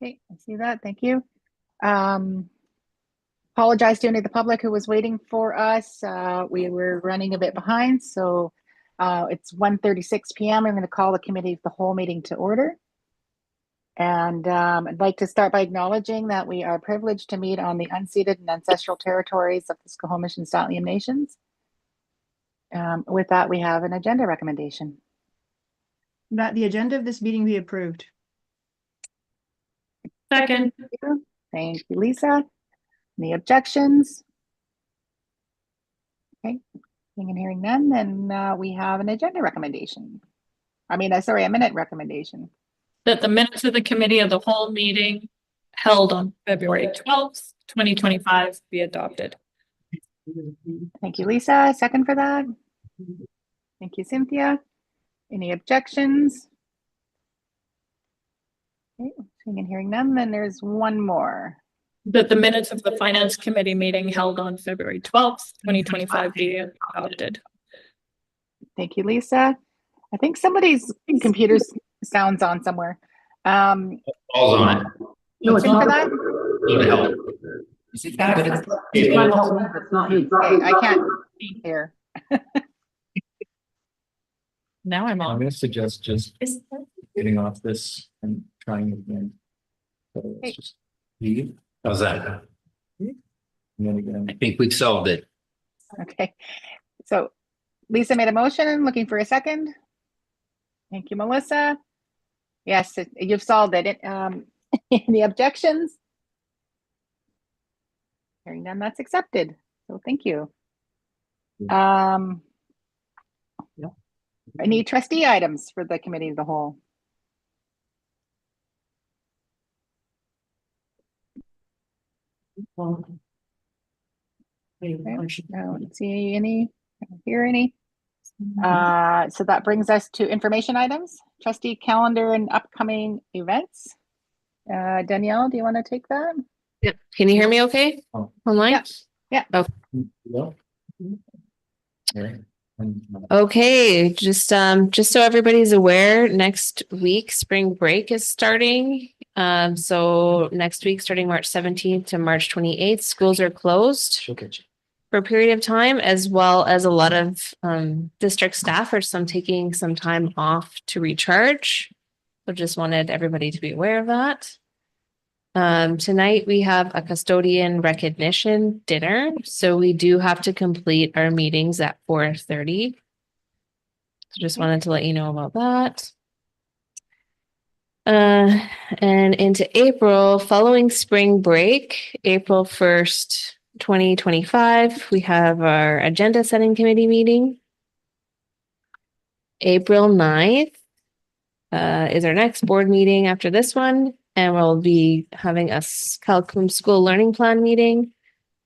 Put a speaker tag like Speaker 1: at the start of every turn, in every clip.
Speaker 1: Okay, I see that. Thank you. Apologize to any of the public who was waiting for us. We were running a bit behind, so it's 1:36 p.m. I'm going to call the committee of the whole meeting to order. And I'd like to start by acknowledging that we are privileged to meet on the unceded and ancestral territories of the Squamish and St'át'imc Nations. With that, we have an agenda recommendation.
Speaker 2: That the agenda of this meeting be approved.
Speaker 3: Second.
Speaker 1: Thank you, Lisa. Any objections? Okay, seeing and hearing none, then we have an agenda recommendation. I mean, sorry, a minute recommendation.
Speaker 3: That the minutes of the committee of the whole meeting held on February 12th, 2025 be adopted.
Speaker 1: Thank you, Lisa. Second for that. Thank you, Cynthia. Any objections? Okay, seeing and hearing none, then there's one more.
Speaker 3: That the minutes of the finance committee meeting held on February 12th, 2025 be adopted.
Speaker 1: Thank you, Lisa. I think somebody's computer's sounds on somewhere.
Speaker 4: All's on it.
Speaker 1: No, it's not. For that? Okay, I can't hear.
Speaker 3: Now I'm
Speaker 4: I'm
Speaker 3: on.
Speaker 4: gonna suggest just getting off this and trying again. So let's just leave.
Speaker 5: How's that?
Speaker 4: And then again.
Speaker 5: I think we've solved it.
Speaker 1: Okay, so Lisa made a motion. Looking for a second. Thank you, Melissa. Yes, you've solved it. Any objections? Hearing none, that's accepted. So thank you. Any trustee items for the committee of the whole? Okay, I don't see any, I don't hear any. So that brings us to information items, trustee calendar and upcoming events. Danielle, do you want to take that?
Speaker 6: Yeah. Can you hear me okay?
Speaker 4: Oh.
Speaker 6: Online?
Speaker 1: Yeah.
Speaker 6: Oh.
Speaker 4: Yeah. Okay.
Speaker 6: Okay, just so everybody's aware, next week spring break is starting. So next week, starting March 17th to March 28th, schools are closed
Speaker 4: She'll get you.
Speaker 6: for a period of time, as well as a lot of district staff are taking some time off to recharge. So just wanted everybody to be aware of that. Tonight we have a custodian recognition dinner, so we do have to complete our meetings at 4:30. So just wanted to let you know about that. And into April, following spring break, April 1st, 2025, we have our agenda setting committee meeting. April 9th is our next board meeting after this one, and we'll be having a Calcum School Learning Plan meeting.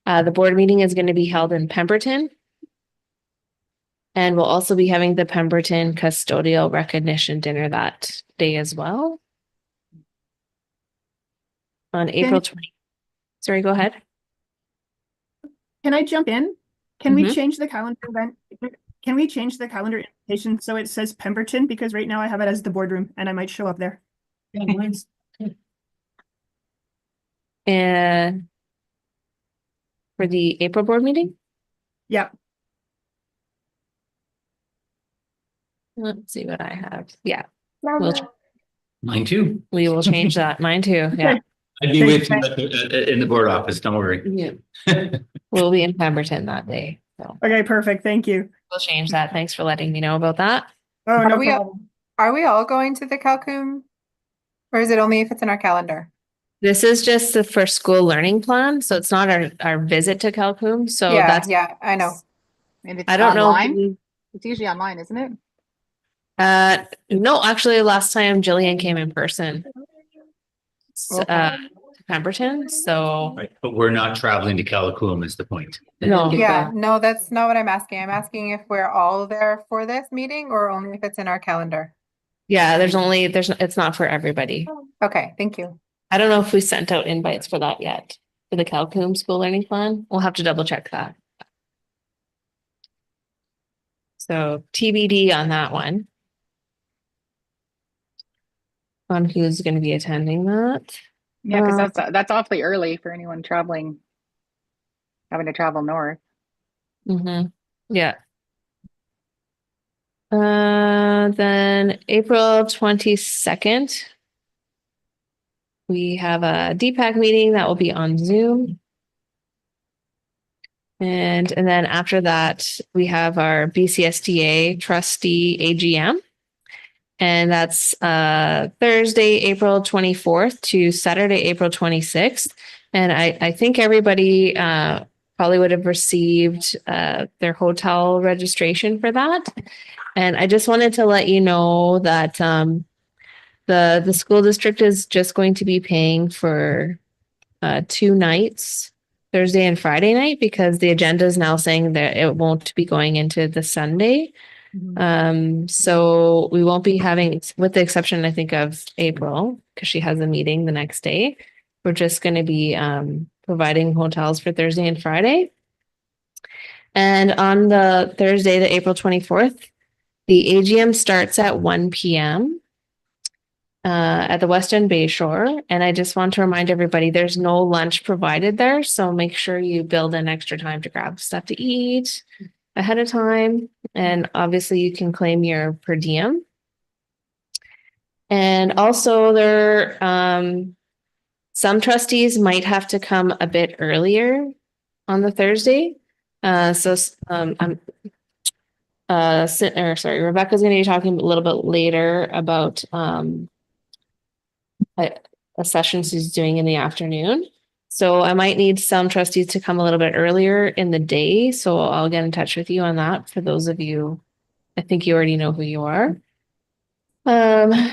Speaker 6: The board meeting is going to be held in Pemberton. And we'll also be having the Pemberton custodial recognition dinner that day as well. On April 20th. Sorry, go ahead.
Speaker 2: Can I jump in? Can we
Speaker 6: Mhm.
Speaker 2: change the calendar event? Can we change the calendar invitation so it says Pemberton? Because right now I have it as the boardroom and I might show up there.
Speaker 6: And for the April board meeting?
Speaker 2: Yeah.
Speaker 6: Let's see what I have. Yeah,
Speaker 5: Mine too.
Speaker 6: we will change that. Mine too. Yeah.
Speaker 5: I'd be with you in the board office. Don't worry.
Speaker 6: Yeah. We'll be in Pemberton that day. So
Speaker 2: Okay, perfect. Thank you.
Speaker 6: we'll change that. Thanks for letting me know about that.
Speaker 2: Oh, no
Speaker 7: we-
Speaker 2: problem.
Speaker 7: Are we all going to the Calcum? Or is it only if it's in our calendar?
Speaker 6: This is just the first school learning plan, so it's not our visit to Calcum. So
Speaker 7: Yeah,
Speaker 6: that's
Speaker 7: yeah, I know.
Speaker 1: And it's
Speaker 6: I don't know.
Speaker 1: online? It's usually online, isn't it?
Speaker 6: No, actually, last time Jillian came in person.
Speaker 1: Okay.
Speaker 6: To Pemberton, so
Speaker 5: Right, but we're not traveling to Callicoon is the point.
Speaker 6: no.
Speaker 7: Yeah, no, that's not what I'm asking. I'm asking if we're all there for this meeting or only if it's in our calendar.
Speaker 6: Yeah, it's not for everybody.
Speaker 7: Okay, thank you.
Speaker 6: I don't know if we sent out invites for that yet, for the Calcum School Learning Plan. We'll have to double check that. So TBD on that one. On who's going to be attending that.
Speaker 1: Yeah, because that's awfully early for anyone having to travel north.
Speaker 6: Yeah. Then April 22nd. We have a DPAC meeting that will be on Zoom. And then after that, we have our BCSDA trustee AGM. And that's Thursday, April 24th to Saturday, April 26th. And I think everybody probably would have received their hotel registration for that. And I just wanted to let you know that the school district is just going to be paying for 2 nights, Thursday and Friday night, because the agenda is now saying that it won't be going into the Sunday. So we won't be having, with the exception, I think, of April, because she has a meeting the next day. We're just going to be providing hotels for Thursday and Friday. And on the Thursday, the April 24th, the AGM starts at 1 p.m. At the West End Bay Shore. And I just want to remind everybody there's no lunch provided there. So make sure you build in extra time to grab stuff to eat ahead of time. And obviously you can claim your per diem. And also there, some trustees might have to come a bit earlier on the Thursday. Rebecca's going to be talking a little bit later about a session she's doing in the afternoon. So I might need some trustees to come a little bit earlier in the day. So I'll get in touch with you on that. For those of you, I think you already know who you are. And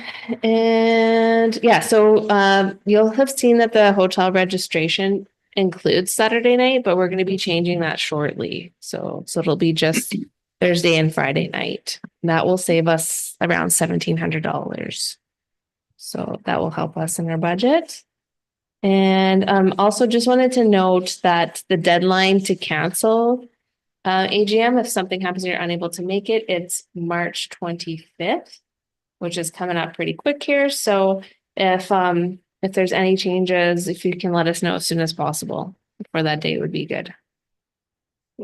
Speaker 6: yeah, so you'll have seen that the hotel registration includes Saturday night, but we're going to be changing that shortly. So it'll be just Thursday and Friday night. And that will save us around $1,700. So that will help us in our budget. And also just wanted to note that the deadline to cancel AGM, if something happens and you're unable to make it, it's March 25th, which is coming up pretty quick here. So if there's any changes, if you can let us know as soon as possible before that date would be good.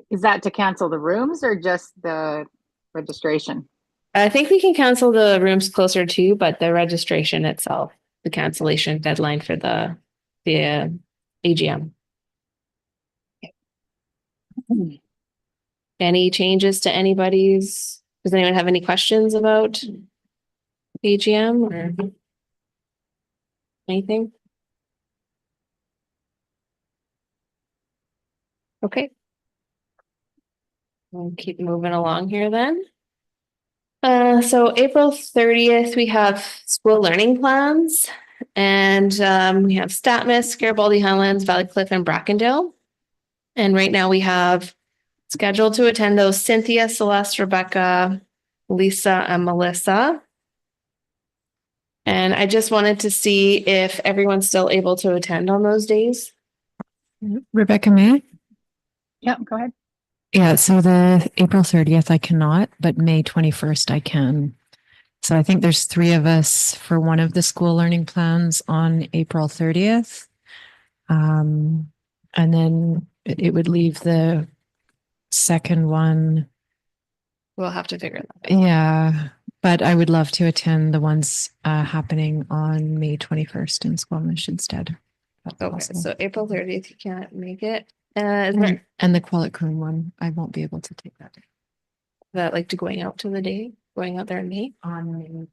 Speaker 1: Is that to cancel the rooms or just the registration?
Speaker 6: I think we can cancel the rooms closer to, but the registration itself, the cancellation deadline for the AGM. Any changes to anybody's? Does anyone have any questions about AGM or anything? Okay. We'll keep moving along here then. So April 30th, we have school learning plans, and we have Statmas, Garibaldi Highlands, Valley Cliff, and Brackendale. And right now we have scheduled to attend those Cynthia, Celeste, Rebecca, Lisa, and Melissa. And I just wanted to see if everyone's still able to attend on those days.
Speaker 8: Rebecca, may I?
Speaker 1: Yeah, go ahead.
Speaker 8: Yeah, so the April 30th, I cannot, but May 21st, I can. So I think there's 3 of us for one of the school learning plans on April 30th. And then it would leave the second one.
Speaker 6: We'll have to figure that out.
Speaker 8: Yeah, but I would love to attend the ones happening on May 21st in Squamish instead.
Speaker 6: Okay, so April 30th, you can't make it. Is there
Speaker 8: And the Qualicum one, I won't be able to take that.
Speaker 6: that like to going out to the day, going out there in May?
Speaker 8: On May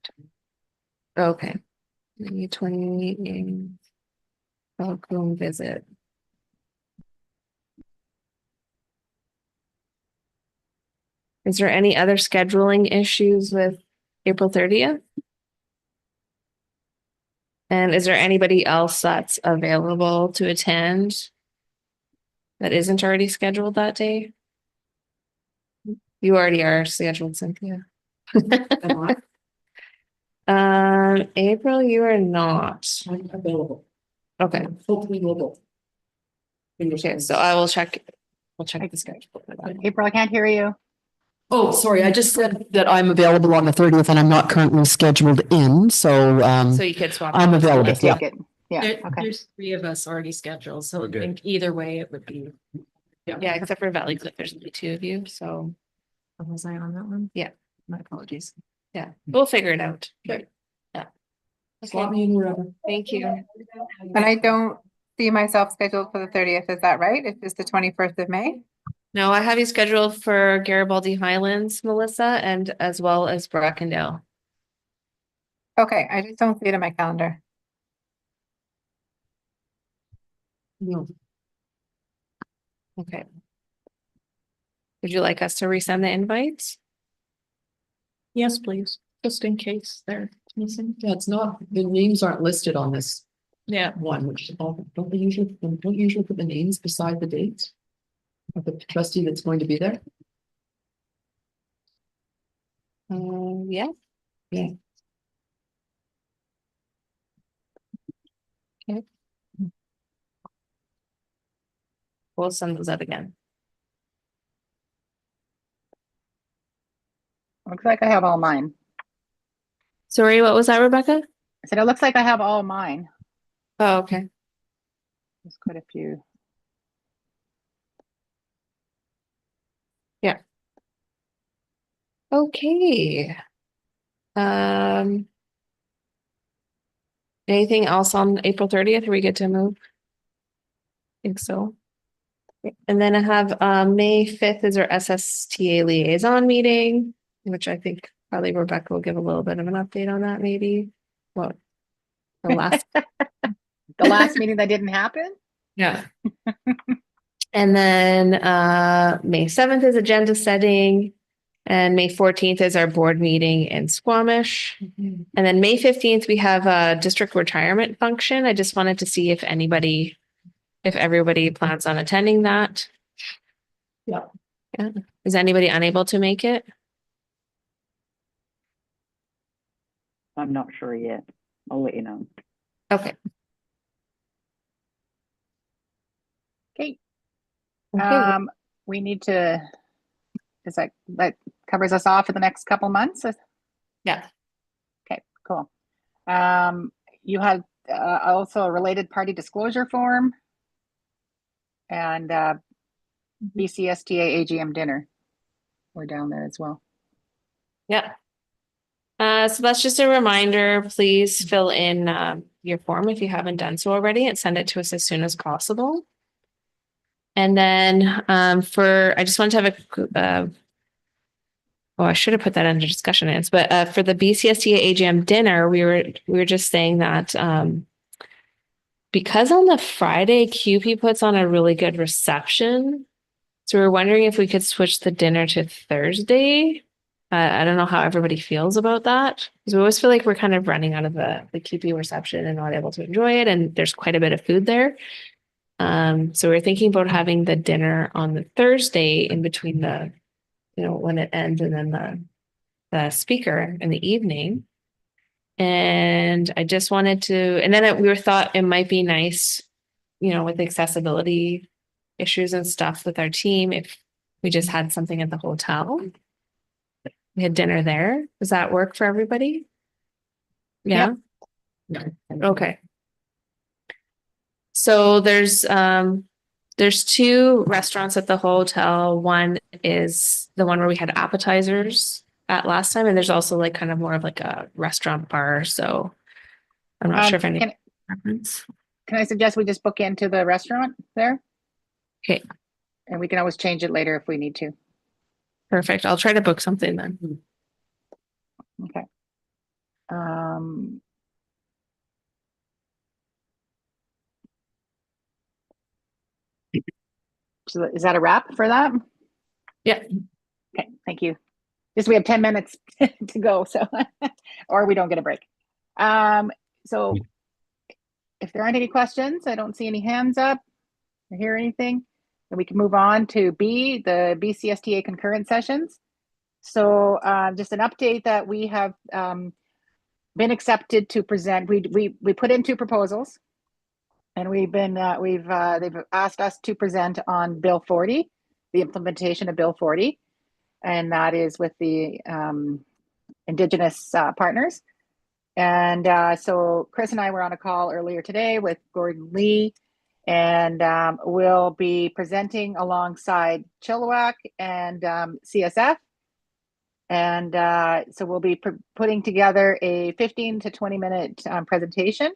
Speaker 6: Okay. May 28th. Welcome visit. Is there any other scheduling issues with April 30th? And is there anybody else that's available to attend that isn't already scheduled that day? You already are scheduled, Cynthia. April, you are not.
Speaker 9: I'm available.
Speaker 6: Okay.
Speaker 9: Hopefully mobile.
Speaker 6: Okay, so I will check. We'll check the schedule for that.
Speaker 1: April, I can't hear you.
Speaker 9: Oh, sorry, I just said that I'm available on the 30th and I'm not currently scheduled in, so
Speaker 6: So you could swap.
Speaker 9: I'm
Speaker 6: those.
Speaker 9: available.
Speaker 1: Take it. Yeah,
Speaker 9: There-
Speaker 1: okay.
Speaker 9: There's three of us already scheduled, so
Speaker 5: We're
Speaker 9: I
Speaker 5: good.
Speaker 9: think either way it would be.
Speaker 6: Yeah, except for Valley Cliff, there's only two of you, so
Speaker 8: Was I on that one?
Speaker 6: Yeah.
Speaker 8: My apologies.
Speaker 6: yeah, we'll figure it out.
Speaker 9: Okay.
Speaker 6: Yeah.
Speaker 9: Slot
Speaker 6: Okay,
Speaker 9: me in wherever.
Speaker 6: thank you.
Speaker 7: And I don't see myself scheduled for the 30th. Is that right? It's just the 21st of May?
Speaker 6: No, I have you scheduled for Garibaldi Highlands, Melissa, and as well as Brackendale.
Speaker 7: Okay, I just don't see it in my calendar.
Speaker 9: No,
Speaker 6: Okay. Would you like us to resend the invites?
Speaker 3: Yes, please, just in case they're missing.
Speaker 9: yeah, it's not, the names aren't listed on this
Speaker 6: Yeah.
Speaker 9: one, which is all, don't usually put the names beside the dates of the trustee that's going to be there.
Speaker 6: Yeah.
Speaker 9: Yeah.
Speaker 6: Okay. We'll send those out again.
Speaker 1: Looks like I have all mine.
Speaker 6: Sorry, what was that, Rebecca?
Speaker 1: I said, it looks like I have all mine.
Speaker 6: Oh, okay.
Speaker 1: There's quite a few.
Speaker 6: Okay. Um. Anything else on April 30th? Are we good to move? Think so. And then I have May 5th is our SSTA liaison meeting, which I think probably Rebecca will give a little bit of an update on that, maybe. What? The last.
Speaker 1: The last meeting that didn't happen?
Speaker 6: Yeah. And then May 7th is agenda setting. And May 14th is our board meeting in Squamish. And then May 15th, we have a district retirement function. I just wanted to see if everybody plans on attending that.
Speaker 9: Yeah.
Speaker 6: Yeah. Is anybody unable to make it?
Speaker 10: I'm not sure yet. I'll let you know.
Speaker 6: Okay.
Speaker 1: Okay.
Speaker 6: Okay.
Speaker 1: We need to, is that covers us off for the next couple months?
Speaker 6: Yeah.
Speaker 1: Okay, cool. You had also a related party disclosure form and BCSTA AGM dinner. We're down there as well.
Speaker 6: Yeah. So that's just a reminder, please fill in your form if you haven't done so already and send it to us as soon as possible. And then I just want to have I should have put that under discussion items, but for the BCSTA AGM dinner, we were just saying that because on the Friday, QP puts on a really good reception. So we're wondering if we could switch the dinner to Thursday. I don't know how everybody feels about that, because we always feel like we're kind of running out of the QP reception and not able to enjoy it. And there's quite a bit of food there. So we're thinking about having the dinner on the Thursday in between when it ends and then the speaker in the evening. And I just wanted to, and then we thought it might be nice, with accessibility issues and stuff with our team, if we just had something at the hotel. We had dinner there. Does that work for everybody? Yeah. Okay. So there's two restaurants at the hotel. One is the one where we had appetizers at last time, and there's also like kind of more of like a restaurant bar. So I'm not sure if any preference.
Speaker 1: Can I suggest we just book into the restaurant there?
Speaker 6: Okay.
Speaker 1: And we can always change it later if we need to.
Speaker 6: Perfect. I'll try to book something then.
Speaker 1: Okay. So is that a wrap for that?
Speaker 6: Yeah.
Speaker 1: Okay, thank you. Just we have 10 minutes to go, so or we don't get a break. So if there aren't any questions, I don't see any hands up or hear anything, then we can move on to B, the BCSTA concurrent sessions. So just an update that we have been accepted to present. We put in two proposals, and they've asked us to present on Bill 40, the implementation of Bill 40, and that is with the Indigenous partners. And so Chris and I were on a call earlier today with Gordon Lee, and we'll be presenting alongside Chilliwack and CSF. And so we'll be putting together a 15 to 20-minute presentation.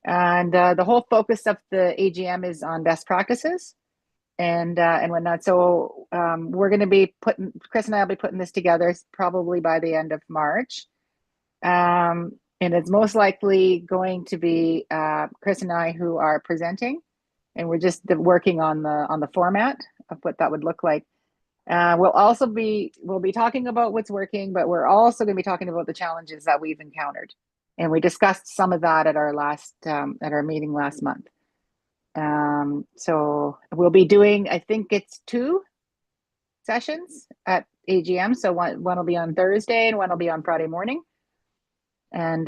Speaker 1: And the whole focus of the AGM is on best practices and whatnot. So we're going to be Chris and I will be putting this together probably by the end of March. And it's most likely going to be Chris and I who are presenting, and we're just working on the format of what that would look like. We'll be talking about what's working, but we're also going to be talking about the challenges that we've encountered, and we discussed some of that at our meeting last month. So we'll be doing, I think it's 2 sessions at AGM. So one will be on Thursday and one will be on Friday morning. And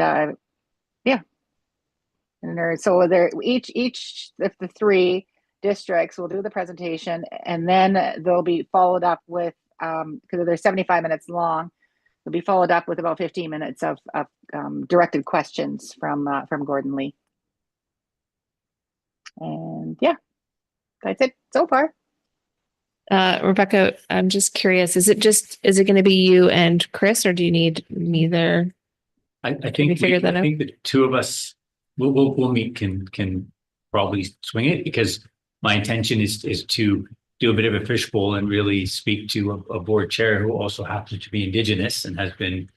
Speaker 1: yeah, and each of the 3 districts will do the presentation, and then they'll be followed up with because they're 75 minutes long. They'll be followed up with about 15 minutes of directed questions from Gordon Lee. And yeah, that's it so far.
Speaker 6: Rebecca, I'm just curious, is it going to be you and Chris, or do you need me there?
Speaker 5: I think the 2 of us we'll meet can probably swing it, because my intention is to do a bit of a fishbowl and really speak to a board chair who also happens to be Indigenous and has been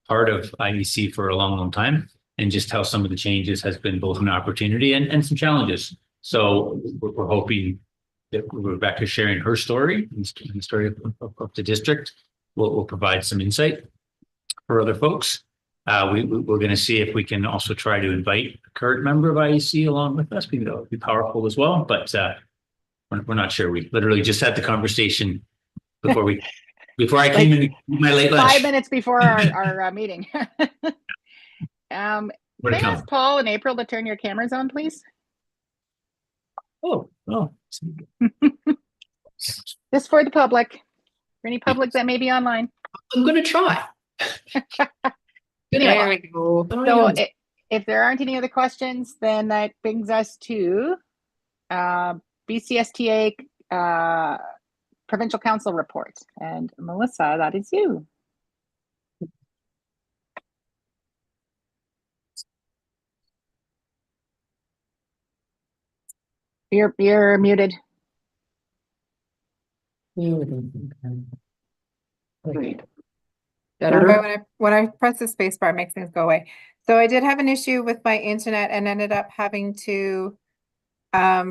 Speaker 5: part of IEC for a long time, and just how some of the changes has been both an opportunity and some challenges. So we're hoping that Rebecca sharing her story and the story of the district will provide some insight for other folks. We're going to see if we can also try to invite a current member of IEC along with us. That would be powerful as well, but we're not sure. We literally just had the conversation before I came in my late lunch.
Speaker 1: 5 minutes before our meeting. Can I ask Paul and April to turn your cameras on, please?
Speaker 4: Oh.
Speaker 1: Just for the public, for any public that may be online.
Speaker 9: I'm going to try.
Speaker 1: Anyway,
Speaker 6: There we go.
Speaker 1: so if there aren't any other questions, then that brings us to BCSTA Provincial Council report. And Melissa, that is you. You're muted.
Speaker 9: Great.
Speaker 7: When I press the space bar, it makes things go away. So I did have an issue with my internet and ended up having to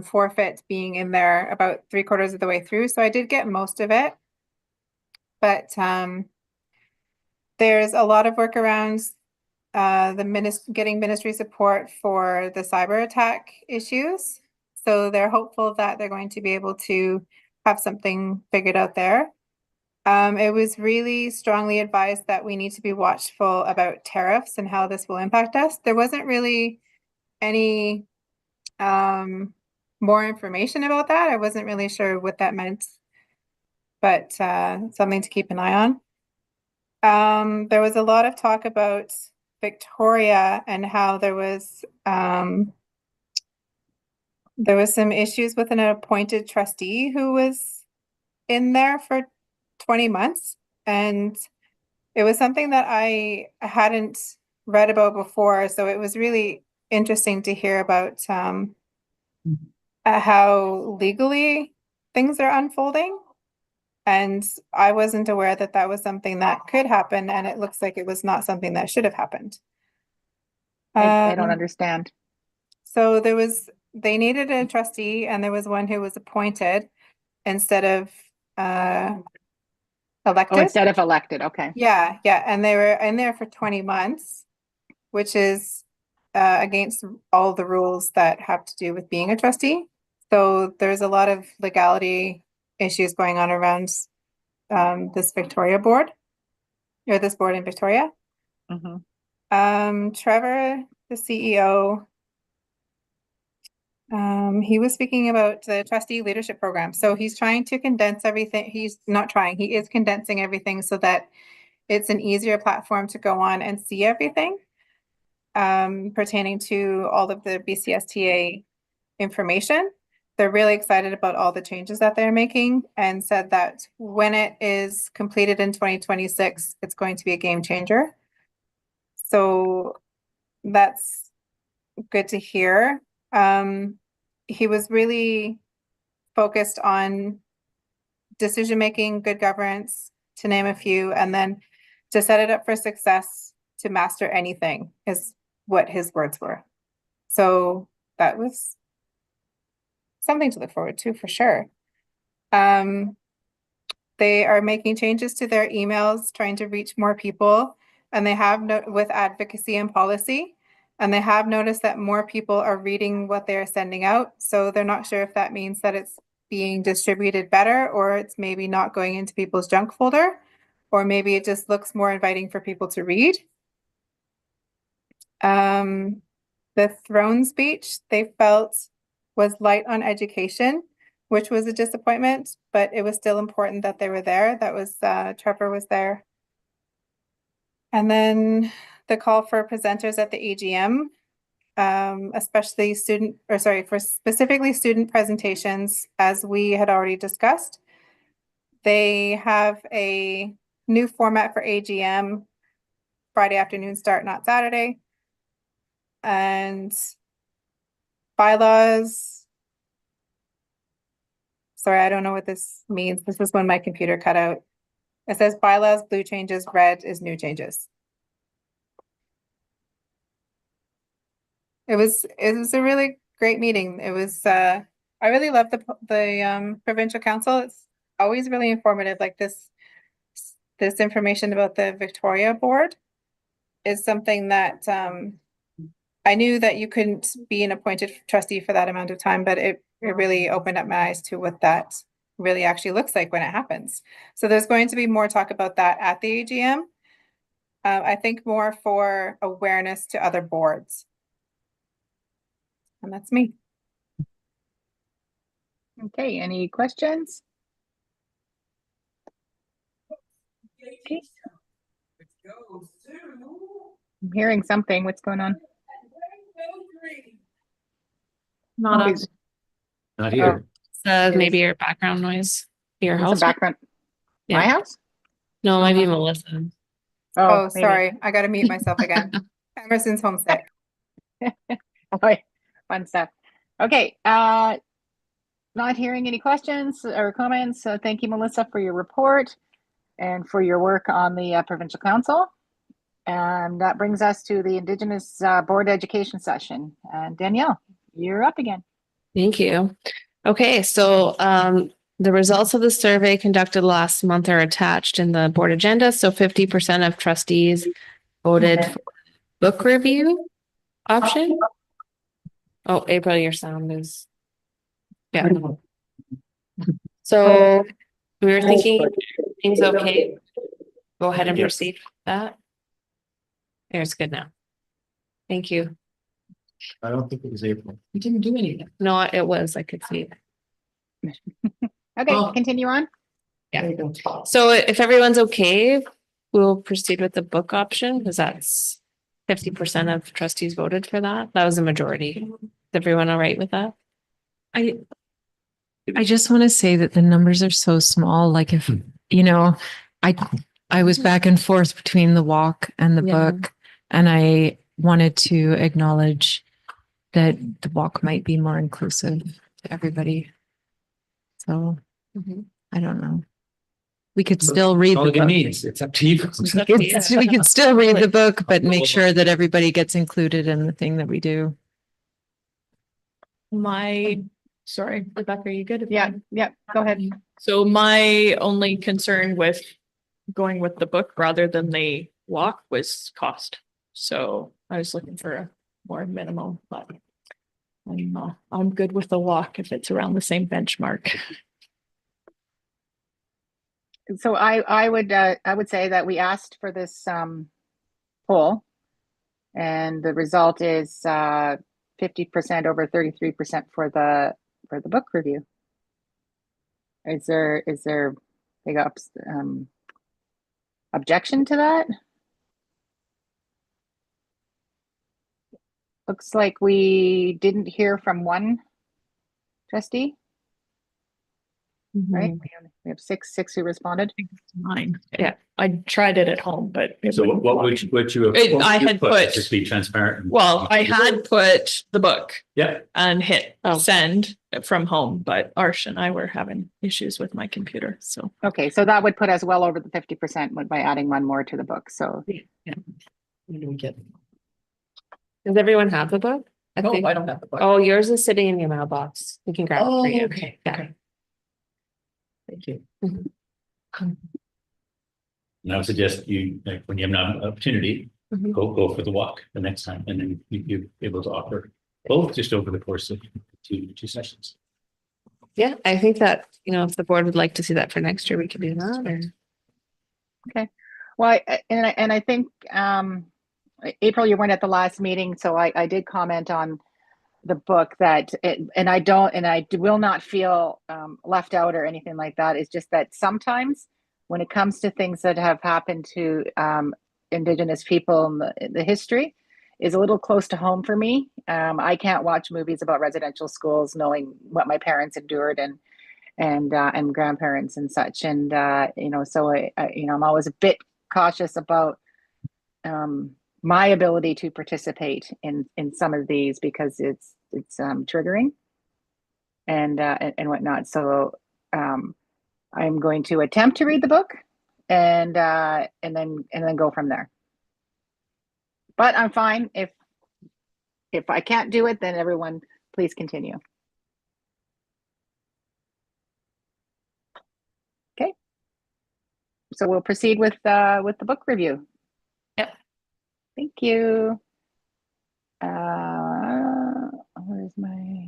Speaker 7: forfeit being in there about 3/4 of the way through. So I did get most of it, but there's a lot of workarounds. Getting ministry support for the cyber attack issues. So they're hopeful that they're going to be able to have something figured out there. It was really strongly advised that we need to be watchful about tariffs and how this will impact us. There wasn't really any more information about that. I wasn't really sure what that meant, but something to keep an eye on. There was a lot of talk about Victoria and how there was some issues with an appointed trustee who was in there for 20 months. And it was something that I hadn't read about before. So it was really interesting to hear about how legally things are unfolding. And I wasn't aware that that was something that could happen. And it looks like it was not something that should have happened.
Speaker 1: I don't understand.
Speaker 7: So they needed a trustee, and there was one who was appointed instead of elected.
Speaker 1: Oh, instead of elected, okay.
Speaker 7: Yeah, and they were in there for 20 months, which is against all the rules that have to do with being a trustee. So there's a lot of legality issues going on around this Victoria board, or this board in Victoria.
Speaker 1: Mm-hmm.
Speaker 7: Trevor, the CEO, he was speaking about the trustee leadership program. So he's trying to condense everything. He's not trying, he is condensing everything so that it's an easier platform to go on and see everything. pertaining to all of the BCSTA information. They're really excited about all the changes that they're making and said that when it is completed in 2026, it's going to be a game changer. So that's good to hear. He was really focused on decision-making, good governance, to name a few, and then to set it up for success, to master anything is what his words were. So that was something to look forward to for sure. They are making changes to their emails, trying to reach more people, and they have with advocacy and policy, and they have noticed that more people are reading what they're sending out. So they're not sure if that means that it's being distributed better, or it's maybe not going into people's junk folder, or maybe it just looks more inviting for people to read. The throne speech they felt was light on education, which was a disappointment, but it was still important that they were there. That was Trevor was there. And then the call for presenters at the AGM, especially specifically student presentations, as we had already discussed. They have a new format for AGM, Friday afternoon start, not Saturday. And bylaws. Sorry, I don't know what this means. This is when my computer cut out. It says bylaws, blue changes, red is new changes. It was a really great meeting. It was I really love the provincial council. It's always really informative. Like this information about the Victoria board is something that I knew that you couldn't be an appointed trustee for that amount of time, but it really opened up my eyes to what that really actually looks like when it happens. So there's going to be more talk about that at the AGM. I think more for awareness to other boards. And that's me.
Speaker 1: Okay, any questions? Okay. I'm hearing something. What's going on?
Speaker 3: Not
Speaker 1: Okay.
Speaker 3: us.
Speaker 5: Not here.
Speaker 6: Maybe your background noise, your
Speaker 1: There's
Speaker 6: house.
Speaker 1: some background.
Speaker 6: Yeah.
Speaker 1: My house?
Speaker 6: No, it might be Melissa.
Speaker 7: Oh,
Speaker 1: maybe.
Speaker 7: sorry. I got to mute myself again. Emerson's homesick.
Speaker 1: Okay, fun stuff. Okay, not hearing any questions or comments. So thank you, Melissa, for your report and for your work on the Provincial Council. And that brings us to the Indigenous Board Education session. Danielle, you're up again.
Speaker 6: Thank you. Okay, so the results of the survey conducted last month are attached in the board agenda. So 50% of trustees voted for book review option. Oh, April, your sound is. Yeah. So we were thinking things okay. Go ahead and proceed with that. There's good now. Thank you.
Speaker 4: I don't think it was April.
Speaker 9: You didn't do anything.
Speaker 6: No, it was, I could see it.
Speaker 1: Okay,
Speaker 9: Oh.
Speaker 1: continue on.
Speaker 6: Yeah.
Speaker 9: There you go.
Speaker 6: So if everyone's okay, we'll proceed with the book option because that's 50% of trustees voted for that. That was a majority. Is everyone all right with that?
Speaker 8: I just want to say that the numbers are so small. Like if, you know, I was back and forth between the walk and the
Speaker 6: Yeah.
Speaker 8: book, and I wanted to acknowledge that the walk might be more inclusive to everybody. So I don't know. We could still read
Speaker 5: All
Speaker 8: the
Speaker 5: it
Speaker 8: book.
Speaker 5: means, it's up to you.
Speaker 8: We could still read the book, but make sure that everybody gets included in the thing that we do.
Speaker 3: Sorry, Rebecca, are you good?
Speaker 1: Yeah, go ahead.
Speaker 3: So my only concern with going with the book rather than the walk was cost. So I was looking for a more minimum, but I'm good with the walk if it's around the same benchmark.
Speaker 1: So I would say that we asked for this poll, and the result is 50% over 33% for the book review. Is there big objection to that? Looks like we didn't hear from one trustee, right? We have six who responded.
Speaker 3: Mine.
Speaker 6: Yeah.
Speaker 3: I tried it at home, but. it
Speaker 5: So
Speaker 3: wouldn't
Speaker 5: what
Speaker 3: work.
Speaker 5: would you?
Speaker 3: I had put-
Speaker 5: Just be transparent.
Speaker 3: Well, I had put the book
Speaker 5: Yeah,
Speaker 3: and hit
Speaker 6: Oh.
Speaker 3: send from home, but Arsh and I were having issues with my computer, so.
Speaker 1: Okay, so that would put us well over the 50% by adding one more to the book. So
Speaker 9: When do we get?
Speaker 6: Does everyone have the book? I
Speaker 9: No,
Speaker 6: think-
Speaker 9: I don't have the book.
Speaker 6: Oh, yours is sitting in your mailbox. We can grab it
Speaker 9: Oh,
Speaker 6: for you.
Speaker 9: okay,
Speaker 6: Yeah.
Speaker 9: okay. Thank you.
Speaker 5: and I would suggest you, like, when you have an opportunity,
Speaker 6: Mhm.
Speaker 5: go for the walk the next time, and then you're able to offer both just over the course of two sessions.
Speaker 6: Yeah, I think that, if the board would like to see that for next year, we could do that or.
Speaker 1: well, I think April, you weren't at the last meeting, so I did comment on the book that I will not feel left out or anything like that. It's just that sometimes when it comes to things that have happened to Indigenous people in the history is a little close to home for me. I can't watch movies about residential schools knowing what my parents endured and grandparents and such. And so I'm always a bit cautious about my ability to participate in some of these because it's triggering and whatnot. So I'm going to attempt to read the book and then go from there. But I'm fine if I can't do it, then everyone please continue. Okay. So we'll proceed with the book review.
Speaker 6: Yep.
Speaker 1: Thank you. Where's my?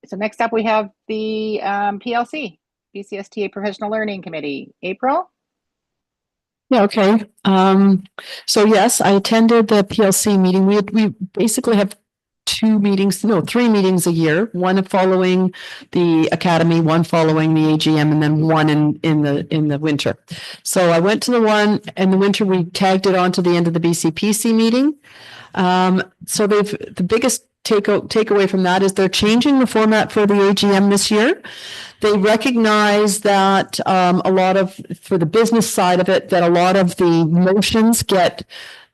Speaker 1: So next up we have the PLC, BCSTA Professional Learning Committee. April?
Speaker 9: Yeah, okay. So yes, I attended the PLC meeting. We basically have three meetings a year, one following the academy, one following the AGM, and then one in the winter. So I went to the one in the winter, we tagged it on to the end of the BCPC meeting. So the biggest takeaway from that is they're changing the format for the AGM this year. They recognize that for the business side of it, that a lot of the motions get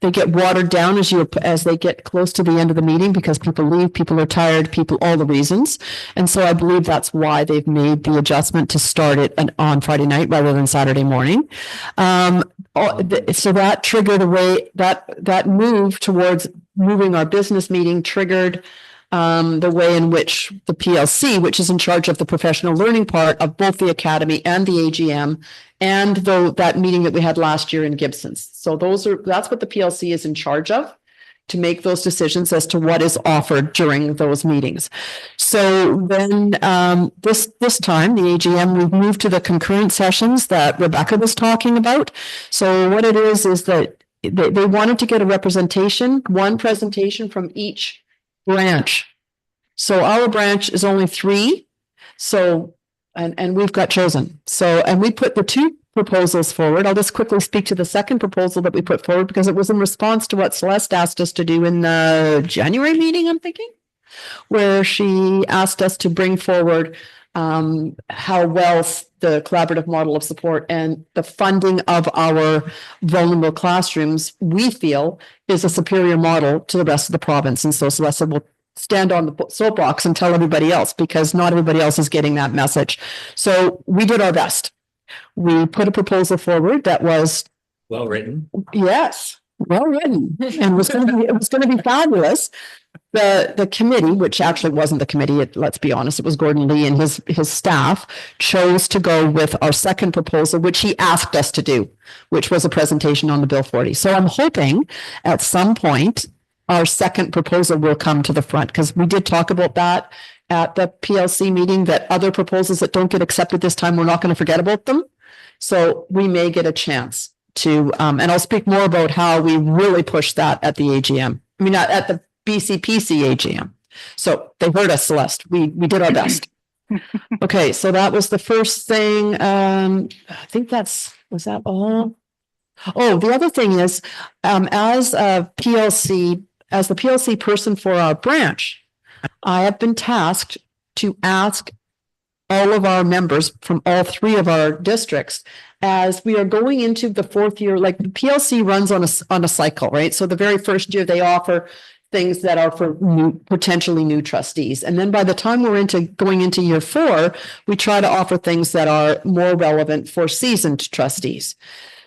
Speaker 9: watered down as they get close to the end of the meeting because people leave, people are tired, all the reasons. And so I believe that's why they've made the adjustment to start it on Friday night rather than Saturday morning. So that triggered that move towards moving our business meeting triggered the way in which the PLC, which is in charge of the professional learning part of both the academy and the AGM, and that meeting that we had last year in Gibson's. So that's what the PLC is in charge of, to make those decisions as to what is offered during those meetings. So then this time, the AGM, we've moved to the concurrent sessions that Rebecca was talking about. So what it is that they wanted to get one presentation from each branch. So our branch is only 3. So, and we've got chosen. So, and we put the 2 proposals forward. I'll just quickly speak to the second proposal that we put forward because it was in response to what Celeste asked us to do in the January meeting, I'm thinking, where she asked us to bring forward how well the collaborative model of support and the funding of our vulnerable classrooms, we feel, is a superior model to the rest of the province. And so Celeste said, we'll stand on the soapbox and tell everybody else because not everybody else is getting that message. So we did our best. We put a proposal forward that was
Speaker 5: Well written.
Speaker 9: yes, well written, and it was going to be fabulous. The committee, which actually wasn't the committee, let's be honest, it was Gordon Lee and his staff, chose to go with our second proposal, which he asked us to do, which was a presentation on the Bill 40. So I'm hoping at some point our second proposal will come to the front, because we did talk about that at the PLC meeting, that other proposals that don't get accepted this time, we're not going to forget about them. So we may get a chance to, and I'll speak more about how we really pushed that at the AGM. I mean, at the BCPC AGM. So they heard us, Celeste. We did our best. Okay, so that was the first thing. I think was that all? Oh, the other thing is, as the PLC person for our branch, I have been tasked to ask all of our members from all three of our districts, as we are going into the fourth year, like the PLC runs on a cycle, right? So the very first year they offer things that are for potentially new trustees. And then by the time we're going into year 4, we try to offer things that are more relevant for seasoned trustees.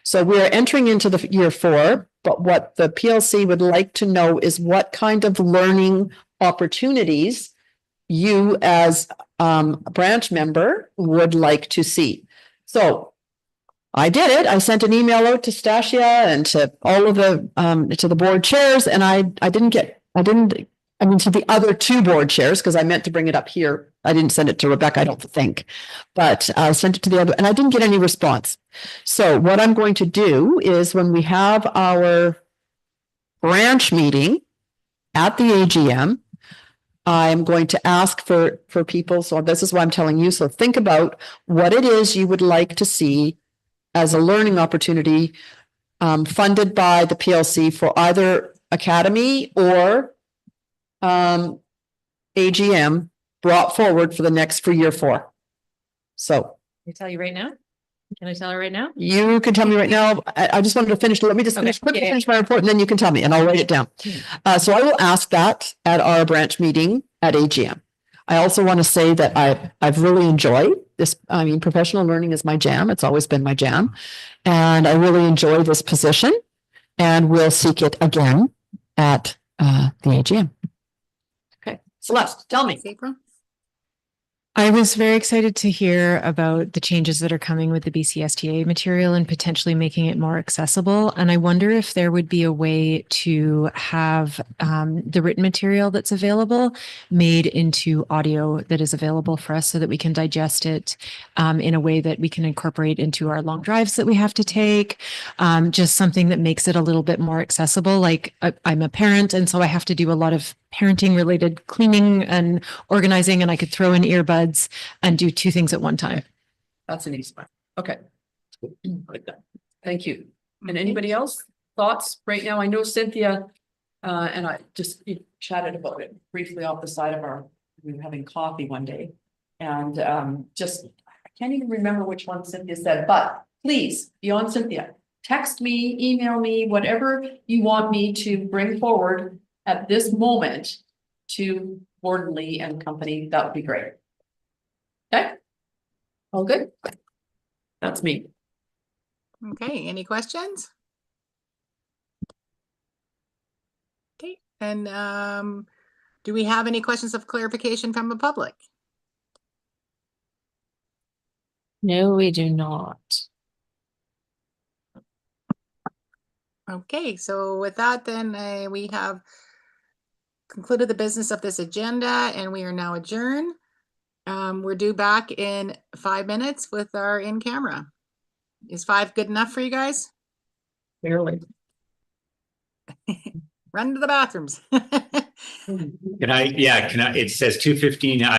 Speaker 9: So we are entering into the year 4, but what the PLC would like to know is what kind of learning opportunities you as a branch member would like to see. So I did it. I sent an email out to Stasia and to all of the board chairs, and I mean, to the other 2 board chairs, because I meant to bring it up here. I didn't send it to Rebecca, I don't think, but I sent it to the other, and I didn't get any response. So what I'm going to do is, when we have our branch meeting at the AGM, I'm going to ask for people. So this is why I'm telling you. So think about what it is you would like to see as a learning opportunity, funded by the PLC for either Academy or AGM, brought forward for year 4. So
Speaker 6: Can I tell you right now? Can I tell her right now?
Speaker 9: you can tell me right now. I just wanted to finish. Let me just quickly finish my report, and then you can tell me, and I'll write it down. So I will ask that at our branch meeting at AGM. I also want to say that I've really enjoyed this. I mean, professional learning is my jam. It's always been my jam, and I really enjoy this position. And we'll seek it again at the AGM.
Speaker 6: Okay, Celeste, tell me.
Speaker 1: April?
Speaker 8: I was very excited to hear about the changes that are coming with the BCSTA material and potentially making it more accessible. And I wonder if there would be a way to have the written material that's available made into audio that is available for us, so that we can digest it in a way that we can incorporate into our long drives that we have to take. Just something that makes it a little bit more accessible. Like I'm a parent, and so I have to do a lot of parenting related cleaning and organizing, and I could throw in earbuds and do 2 things at one time.
Speaker 9: That's an easy one. Okay. Thank you. And anybody else? Thoughts right now? I know Cynthia, and I just chatted about it briefly off the side of we were having coffee one day. And I can't even remember which one Cynthia said, but please, beyond Cynthia, text me, email me, whatever you want me to bring forward at this moment to Gordon Lee and company. That would be great. Okay. All good. That's me.
Speaker 1: Okay, any questions? Okay, and do we have any questions of clarification from the public?
Speaker 6: No, we do not.
Speaker 1: Okay, so with that, then we have concluded the business of this agenda, and we are now adjourned. We're due back in 5 minutes with our in-camera. Is 5 good enough for you guys?
Speaker 9: Barely.
Speaker 1: Run to the bathrooms.
Speaker 5: It says 2:15.